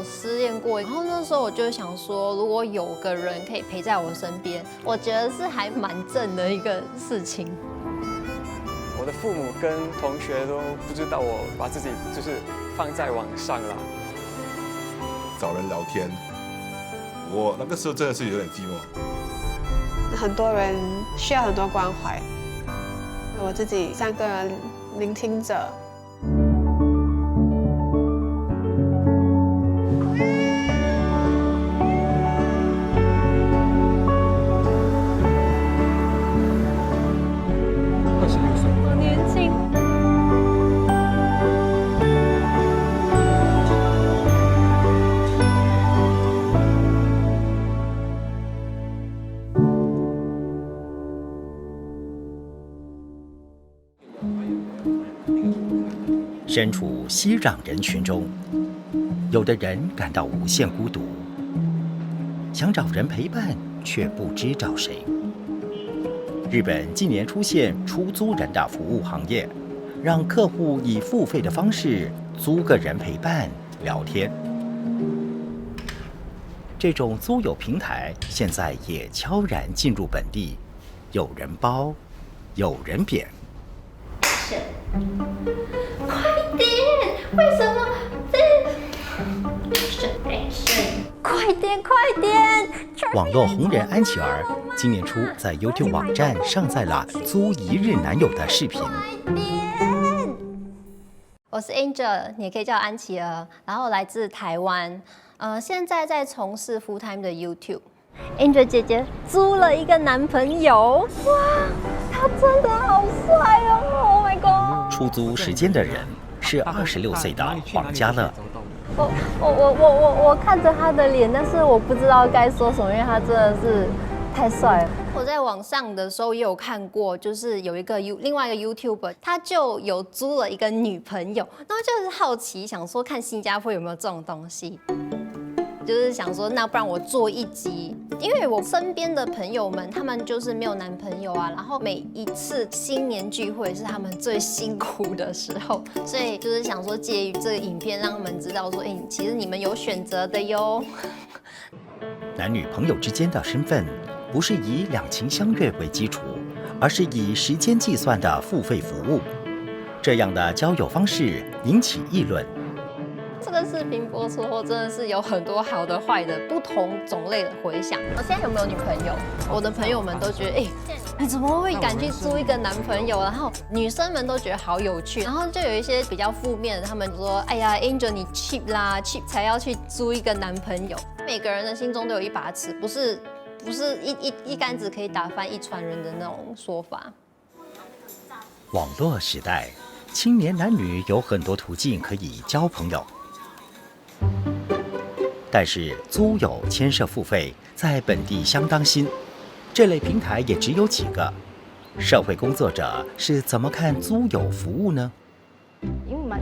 有失恋过，然后那时候我就想说，如果有个人可以陪在我身边，我觉得是还蛮正的一个事情。我的父母跟同学都不知道我把自己就是放在网上了。找人聊天，我那个时候真的是有点寂寞。很多人需要很多关怀，我自己像个聆听者。好年轻。身处熙攘人群中，有的人感到无限孤独，想找人陪伴，却不知找谁。日本近年出现出租人的服务行业，让客户以付费的方式租个人陪伴聊天。这种租友平台现在也悄然进入本地，有人包，有人扁。快点！为什么快点！快点！网络红人安琪儿今年初在 YouTube 网站上载了租一日男友的视频。快点！我是 Angel， 你也可以叫我安琪儿，然后来自台湾，现在在从事 full time 的 YouTube。Angel 姐姐租了一个男朋友，哇，他真的好帅哦 ！Oh my god！ 出租时间的人是26岁的黄家乐。我看着他的脸，但是我不知道该说什么，因为他真的是太帅了。我在网上的时候也有看过，就是有另外一个 YouTuber， 他就有租了一个女朋友，然后就是好奇想说看新加坡有没有这种东西。就是想说，那不然我做一集，因为我身边的朋友们，他们就是没有男朋友啊，然后每一次新年聚会是他们最辛苦的时候，所以就是想说，借于这个影片，让他们知道说，其实你们有选择的哟。男女朋友之间的身份，不是以两情相悦为基础，而是以时间计算的付费服务。这样的交友方式引起议论。这个视频播出后，真的是有很多好的、坏的、不同种类的回响。我现在有没有女朋友？我的朋友们都觉得，你怎么会敢去租一个男朋友？然后女生们都觉得好有趣。然后就有一些比较负面的，他们说，哎呀 ，Angel 你 cheap 啦 ，cheap 才要去租一个男朋友。每个人的心中都有一把尺，不是一竿子可以打翻一船人的那种说法。网络时代，青年男女有很多途径可以交朋友。但是租友牵涉付费在本地相当新，这类平台也只有几个。社会工作者是怎么看租友服务呢？因为蛮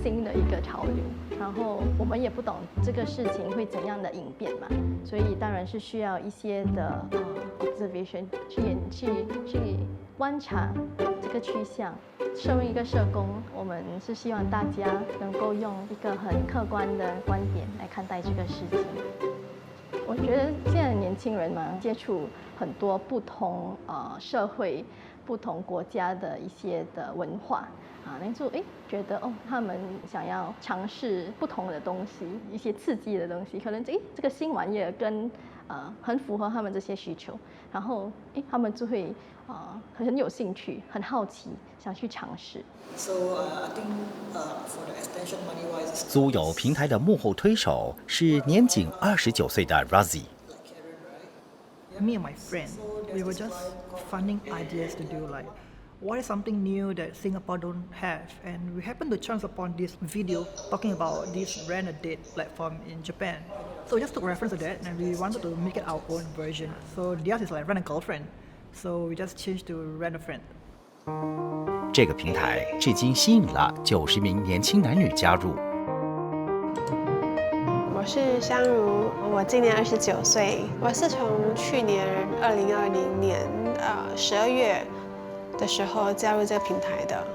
新的一个潮流，然后我们也不懂这个事情会怎样的演变嘛，所以当然是需要一些的observation 去观察这个趋向。身为一个社工，我们是希望大家能够用一个很客观的观点来看待这个事情。我觉得现在的年轻人嘛，接触很多不同社会、不同国家的一些的文化那就觉得他们想要尝试不同的东西，一些刺激的东西，可能这个新玩意儿跟很符合他们这些需求，然后他们就会很有兴趣，很好奇，想去尝试。租友平台的幕后推手是年仅29岁的 Razi。Me and my friend, we were just finding ideas to do what is something new that Singapore don't have, and we happened to chance upon this video talking about this rent a date platform in Japan. So we just took reference to that and we wanted to make it our own version. So theirs is like rent a girlfriend. So we just changed to rent a friend. 这个平台至今吸引了90名年轻男女加入。我是香如，我今年29岁，我是从去年2020年12月的时候加入这个平台的。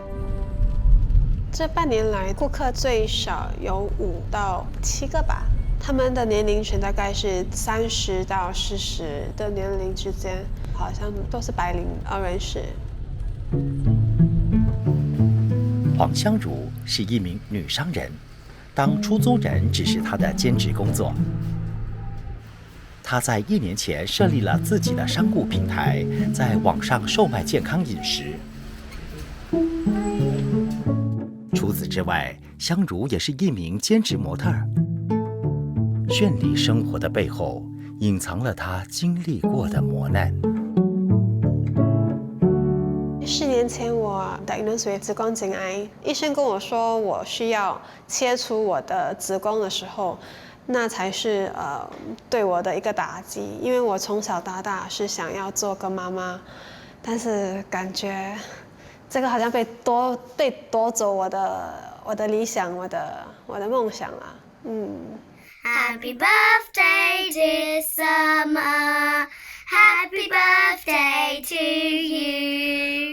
这半年来，顾客最少有5到7个吧。他们的年龄群大概是30到40的年龄之间，好像都是白领人士。黄香茹是一名女商人，当出租人只是她的兼职工作。她在1年前设立了自己的商务平台，在网上售卖健康饮食。除此之外，香茹也是一名兼职模特儿。绚丽生活的背后，隐藏了她经历过的磨难。4年前我diagnosed为子宫颈癌，医生跟我说我需要切除我的子宫的时候，那才是对我的一个打击，因为我从小到大是想要做个妈妈，但是感觉这个好像被夺走我的理想，我的梦想了。Happy birthday, dear Summer. Happy birthday to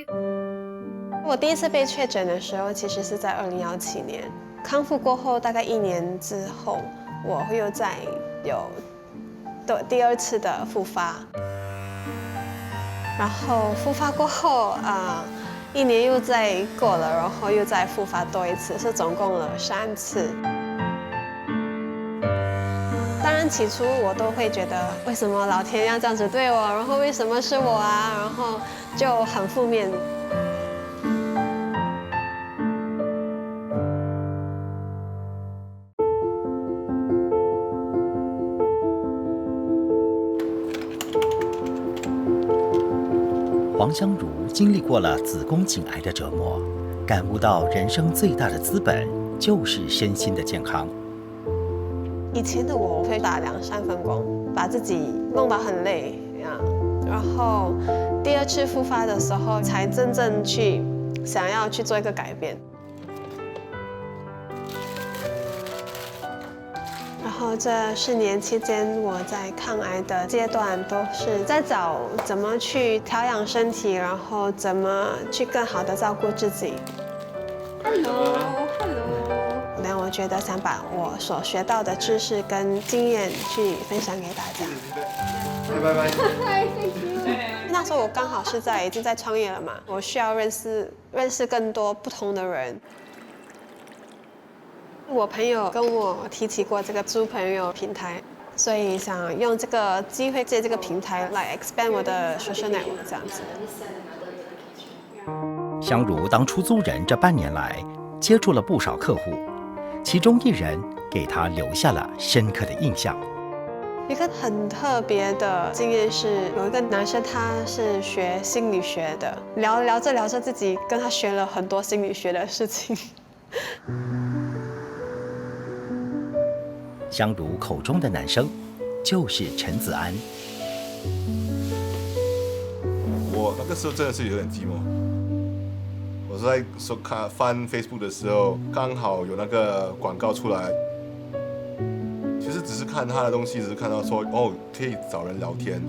you. 我第一次被确诊的时候，其实是在2017年。康复过后，大概1年之后，我又再有第2次的复发。然后复发过后1年又再过了，然后又再复发多1次，是总共了3次。当然，起初我都会觉得，为什么老天要这样子对我？然后为什么是我啊？然后就很负面。黄香茹经历过了子宫颈癌的折磨，感悟到人生最大的资本就是身心的健康。以前的我会打2-3份工，把自己弄得很累然后第2次复发的时候，才真正想要去做一个改变。然后这4年期间，我在抗癌的阶段都是在找怎么去调养身体，然后怎么去更好的照顾自己。Hello。那我觉得想把我所学到的知识跟经验去分享给大家。拜。那时候我刚好是已经在创业了嘛，我需要认识更多不同的人。我朋友跟我提起过这个猪朋友平台，所以想用这个机会借这个平台来 expand 我的 social network 这样子。香茹当出租人这半年来，接触了不少客户，其中一人给她留下了深刻的印象。一个很特别的经验是，有一个男生他是学心理学的，聊着自己跟他学了很多心理学的事情。香茹口中的男生就是陈子安。我那个时候真的是有点寂寞。我是在翻 Facebook 的时候，刚好有那个广告出来。其实只是看他的东西，只是看到说可以找人聊天。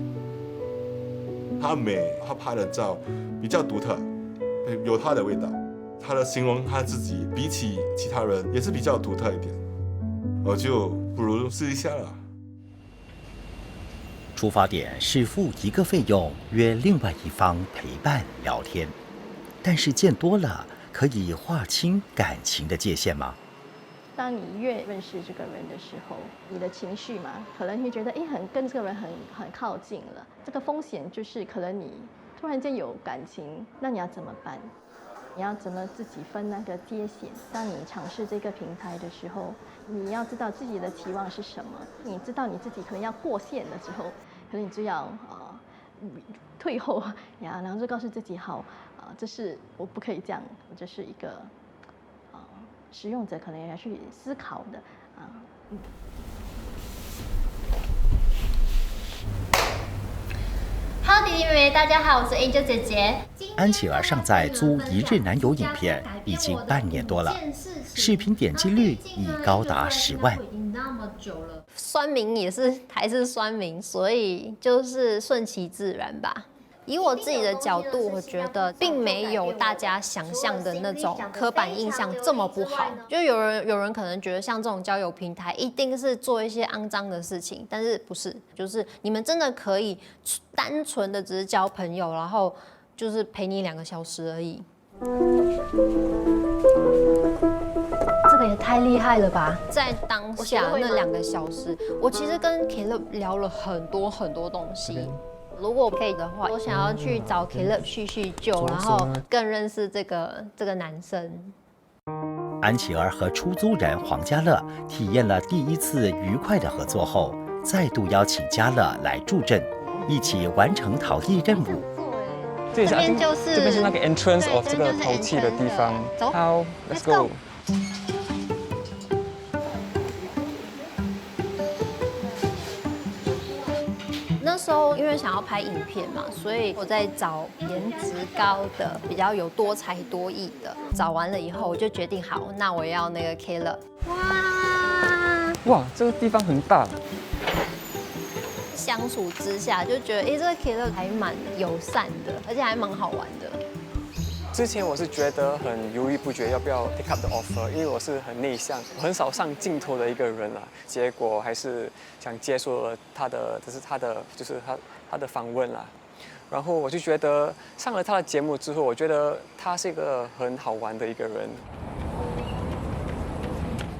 他美，他拍的照比较独特，有他的味道。他的形容他自己比起其他人也是比较独特一点。我就不如试一下了。出发点是付一个费用，约另外一方陪伴聊天，但是见多了，可以划清感情的界限吗？当你越认识这个人的时候，你的情绪嘛，可能会觉得跟这个人很靠近了。这个风险就是可能你突然间有感情，那你要怎么办？你要怎么自己分那个界限？当你尝试这个平台的时候，你要知道自己的期望是什么。你知道你自己可能要过线的时候，可能你就要退后呀，然后就告诉自己这是我不可以这样，这是一个使用者可能也要去思考的Hello， 弟弟妹妹，大家好，我是 Angel 姐姐。安琪儿上载租一日男友影片已经半年多了，视频点击率已高达10万。酸民还是酸民，所以就是顺其自然吧。以我自己的角度，我觉得并没有大家想象的那种刻板印象这么不好。就有人可能觉得像这种交友平台一定是做一些肮脏的事情，但是不是，就是你们真的可以单纯的只是交朋友，然后就是陪你2个小时而已。这个也太厉害了吧！在当下那2个小时，我其实跟 Caleb 聊了很多东西。如果可以的话，我想要去找 Caleb 叙旧，然后更认识这个男生。安琪儿和出租人黄家乐体验了第一次愉快的合作后，再度邀请家乐来助阵，一起完成陶艺任务。这边就是那个 entrance of 这个陶器的地方。走，好 ，Let's go。那时候因为想要拍影片嘛，所以我在找颜值高的、比较有多才多艺的。找完了以后，我就决定好，那我要那个 Caleb。哇，这个地方很大。相处之下就觉得，这个 Caleb 还蛮友善的，而且还蛮好玩的。之前我是觉得很犹豫不决，要不要 take up the offer， 因为我是很内向、很少上镜头的一个人啦。结果还是想接受了他的访问啦。然后我就觉得上了他的节目之后，我觉得他是一个很好玩的一个人。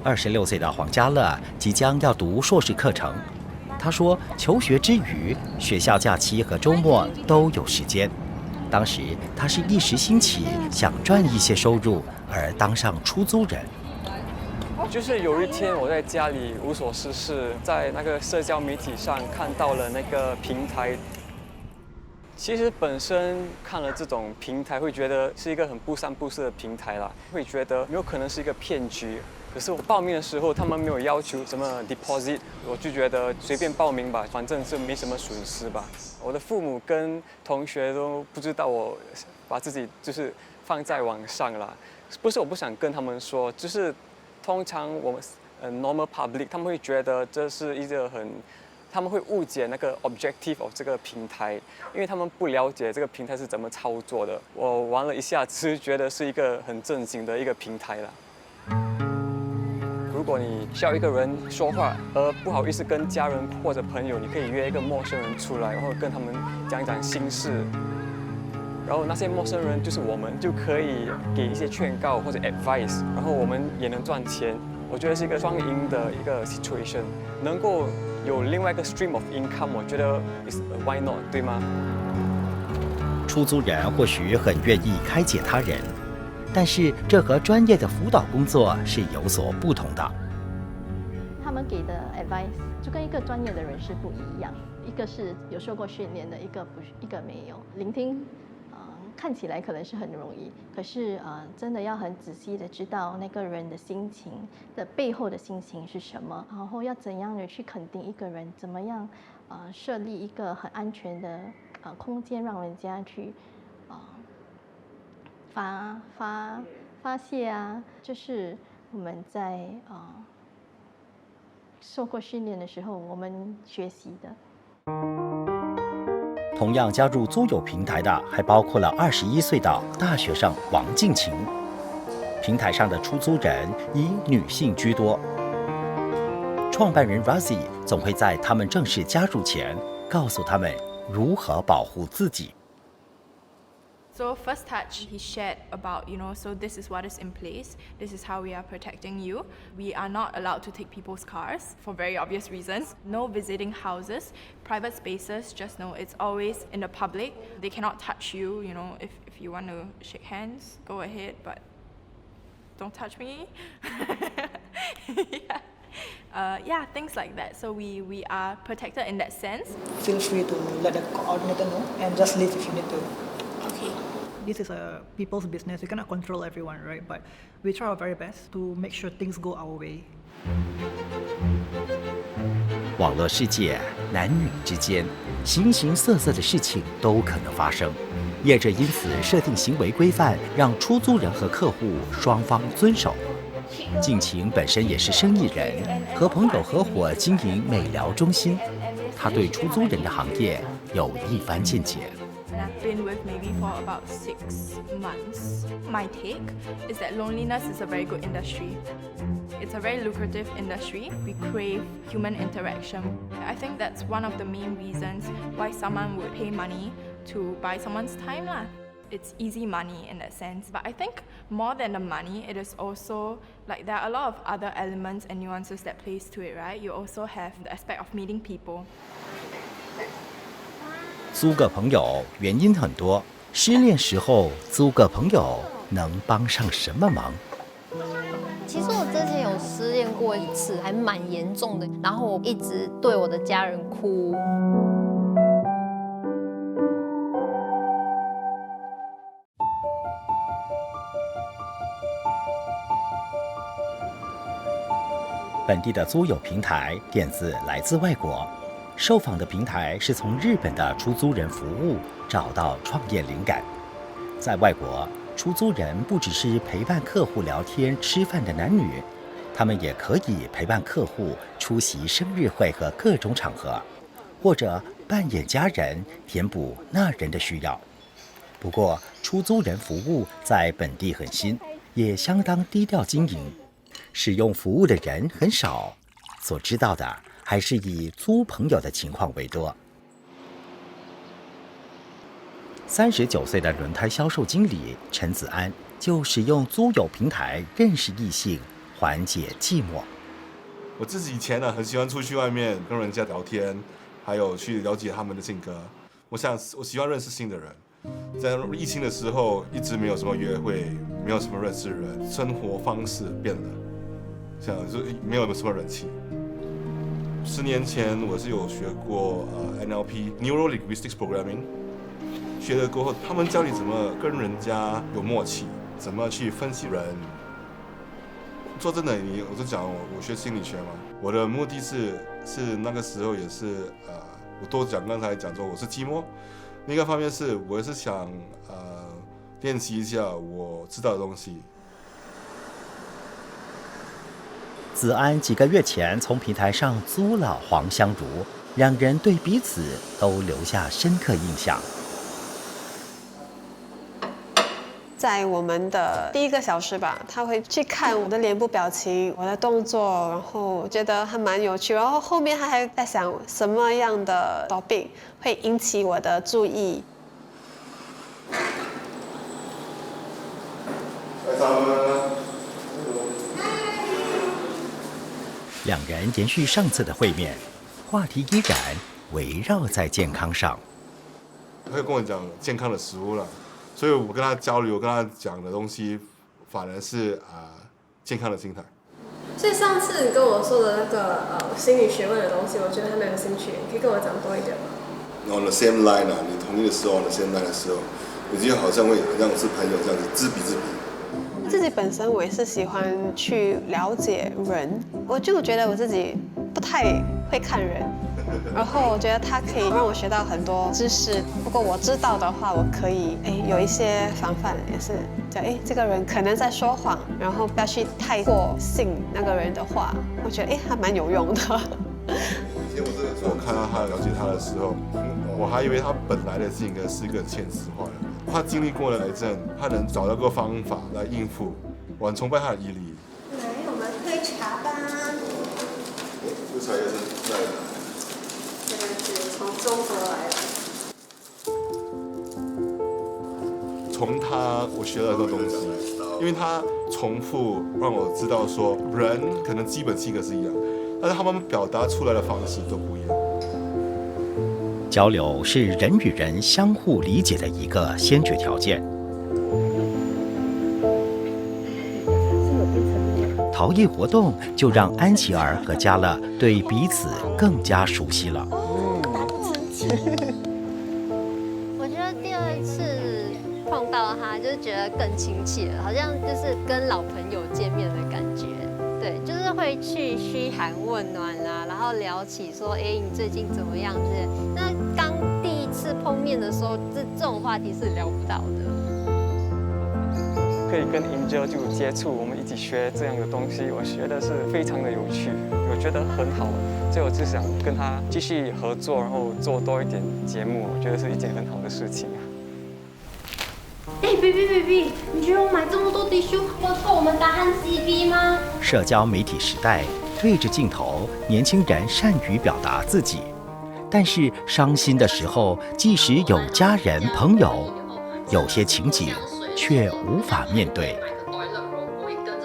26岁的黄家乐即将要读硕士课程。他说，求学之余，学校假期和周末都有时间。当时他是一时兴起，想赚一些收入，而当上出租人。就是有一天我在家里无所事事，在那个社交媒体上看到了那个平台。其实本身看了这种平台，会觉得是一个很不三不四的平台啦，会觉得有没有可能是一个骗局。可是我报名的时候，他们没有要求什么 deposit， 我就觉得随便报名吧，反正是没什么损失吧。我的父母跟同学都不知道我把自己就是放在网上啦，不是我不想跟他们说，就是通常我们normal public 他们会觉得这是一个他们会误解那个 objective of 这个平台，因为他们不了解这个平台是怎么操作的。我玩了一下，只是觉得是一个很正经的一个平台啦。如果你需要一个人说话，而不好意思跟家人或者朋友，你可以约一个陌生人出来，然后跟他们讲讲心事。然后那些陌生人就是我们，就可以给一些劝告或者 advice， 然后我们也能赚钱。我觉得是一个双赢的一个 situation， 能够有另外一个 stream of income， 我觉得 why not， 对吗？出租人或许很愿意开解他人，但是这和专业的辅导工作是有所不同的。他们给的 advice 就跟一个专业的人士不一样，一个是有受过训练的，一个没有。聆听，看起来可能是很容易，可是真的要很仔细的知道那个人的心情的背后的心情是什么，然后要怎样的去肯定一个人，怎么样设立一个很安全的空间，让人家去发泄啊，这是我们在受过训练的时候我们学习的。同样加入租友平台的还包括了21岁的大学生王静晴。平台上的出租人以女性居多。创办人 Razi 总会在他们正式加入前告诉他们如何保护自己。So first touch, he shared about, so this is what is in place. This is how we are protecting you. We are not allowed to take people's cars for very obvious reasons. No visiting houses, private spaces, just know it's always in the public. They cannot touch you, if you want to shake hands, go ahead, but don't touch me. Yeah, things like that. So we are protected in that sense. Feel free to let the coordinator know and just leave if you need to. Okay. This is people's business. You cannot control everyone, right? But we try our very best to make sure things go our way. 网络世界，男女之间，形形色色的事情都可能发生。业者因此设定行为规范，让出租人和客户双方遵守。静晴本身也是生意人，和朋友合伙经营美疗中心。他对出租人的行业有一番见解。been with maybe for about 6 months. My take is that loneliness is a very good industry. It's a very lucrative industry. We crave human interaction. I think that's one of the main reasons why someone would pay money to buy someone's time lah. It's easy money in that sense. But I think more than the money, it is also like there are a lot of other elements and nuances that plays to it, right? You also have the aspect of meeting people. 租个朋友原因很多，失恋时候租个朋友能帮上什么忙？其实我之前有失恋过一次，还蛮严重的，然后我一直对我的家人哭。本地的租友平台点子来自外国，受访的平台是从日本的出租人服务找到创业灵感。在外国，出租人不只是陪伴客户聊天吃饭的男女，他们也可以陪伴客户出席生日会和各种场合，或者扮演家人填补那人的需要。不过，出租人服务在本地很新，也相当低调经营，使用服务的人很少，所知道的还是以租朋友的情况为多。39岁的轮胎销售经理陈子安就使用租友平台认识异性，缓解寂寞。我自己以前呢，很喜欢出去外面跟人家聊天，还有去了解他们的性格。我喜欢认识新的人。在疫情的时候，一直没有什么约会，没有什么认识人，生活方式变了，像就没有什么人气。10年前我是有学过NLP Neuro Linguistics Programming， 学了过后，他们教你怎么跟人家有默契，怎么去分析人。说真的，我就讲我学心理学嘛，我的目的是那个时候也是我多讲刚才讲说我是寂寞。另一个方面是，我也是想练习一下我知道的东西。子安几个月前从平台上租了黄香茹，两人对彼此都留下深刻印象。在我们的第1个小时吧，他会去看我的脸部表情、我的动作，然后我觉得还蛮有趣。然后后面他还在想什么样的 topic 会引起我的注意。两人延续上次的会面，话题依然围绕在健康上。他会跟我讲健康的食物了。所以我跟他交流，跟他讲的东西，反而是健康的心态。所以上次你跟我说的那个心理学问的东西，我觉得还蛮有兴趣，你可以跟我讲多一点吗 ？On the same line 你同意的时候 ，on the same line 的时候，你就好像会好像是朋友这样子，知彼知彼。自己本身我也是喜欢去了解人，我就觉得我自己不太会看人。然后我觉得它可以让我学到很多知识，如果我知道的话，我可以有一些防范，也是讲这个人可能在说谎，然后不要去太过信那个人的话，我觉得还蛮有用的。我看到他了解他的时候，我还以为他本来的性格是一个欠实话的，他经历过了癌症，他能找到个方法来应付，我很崇拜他的毅力。来，我们喝茶吧。这茶也是在的。从中国来的。从他我学了很多东西，因为他重复让我知道说，人可能基本性格是一样，但是他们表达出来的方式都不一样。交流是人与人相互理解的一个先决条件。陶艺活动就让安琪儿和嘉乐对彼此更加熟悉了。我觉得第2次碰到他，就是觉得更亲切了，好像就是跟老朋友见面的感觉。对，就是会去嘘寒问暖啦，然后聊起说，你最近怎么样？之类。那刚第1次碰面的时候，这种话题是聊不到的。可以跟 Angel 就接触，我们一起学这样的东西，我觉得是非常的有趣，我觉得很好，所以我就想跟他继续合作，然后做多一点节目，我觉得是一件很好的事情啊。哎，baby，你觉得我买这么多 tissue， 够我们打汉 CB 吗？社交媒体时代，对着镜头，年轻人善于表达自己，但是伤心的时候，即使有家人朋友，有些情景却无法面对。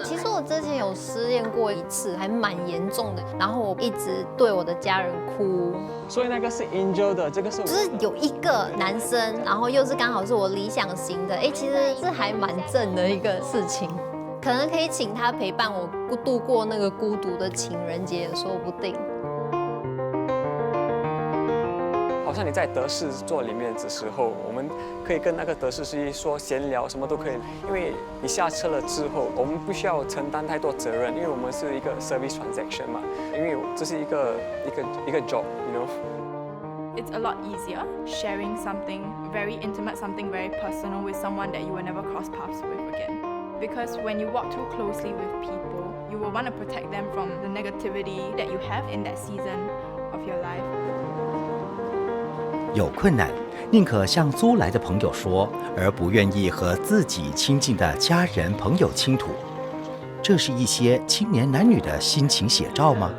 其实我之前有失恋过一次，还蛮严重的，然后我一直对我的家人哭。所以那个是 Angel 的，这个是就是有一个男生，然后又是刚好是我理想型的，哎，其实是还蛮正的一个事情，可能可以请他陪伴我度过那个孤独的情人节也说不定。好像你在德式座里面的时候，我们可以跟那个德式司机说闲聊，什么都可以。因为你下车了之后，我们不需要承担太多责任，因为我们是一个 service transaction 嘛，因为这是一个 job，you know。It's a lot easier sharing something very intimate, something very personal with someone that you will never cross paths with again. Because when you walk too closely with people, you will want to protect them from the negativity that you have in that season of your life. 有困难，宁可向租来的朋友说，而不愿意和自己亲近的家人朋友倾吐。这是一些青年男女的心情写照吗？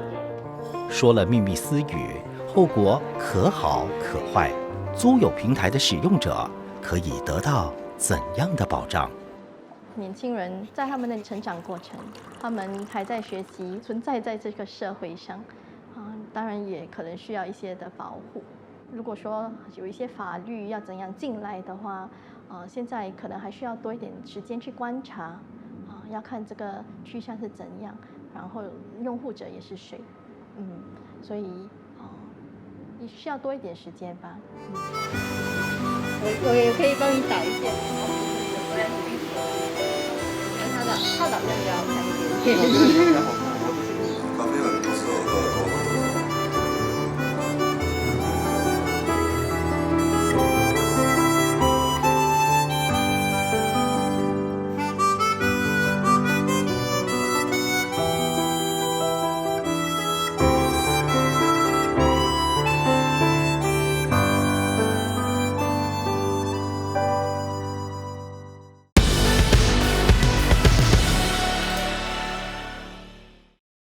说了秘密私语，后果可好可坏。租有平台的使用者可以得到怎样的保障？年轻人在他们的成长过程，他们还在学习，存在在这个社会上，当然也可能需要一些的保护。如果说有一些法律要怎样进来的话，现在可能还需要多一点时间去观察，要看这个去向是怎样，然后用户者也是谁，所以也需要多一点时间吧。我也可以帮你导一点，他导向比较好看一点。咖啡很多时候喝多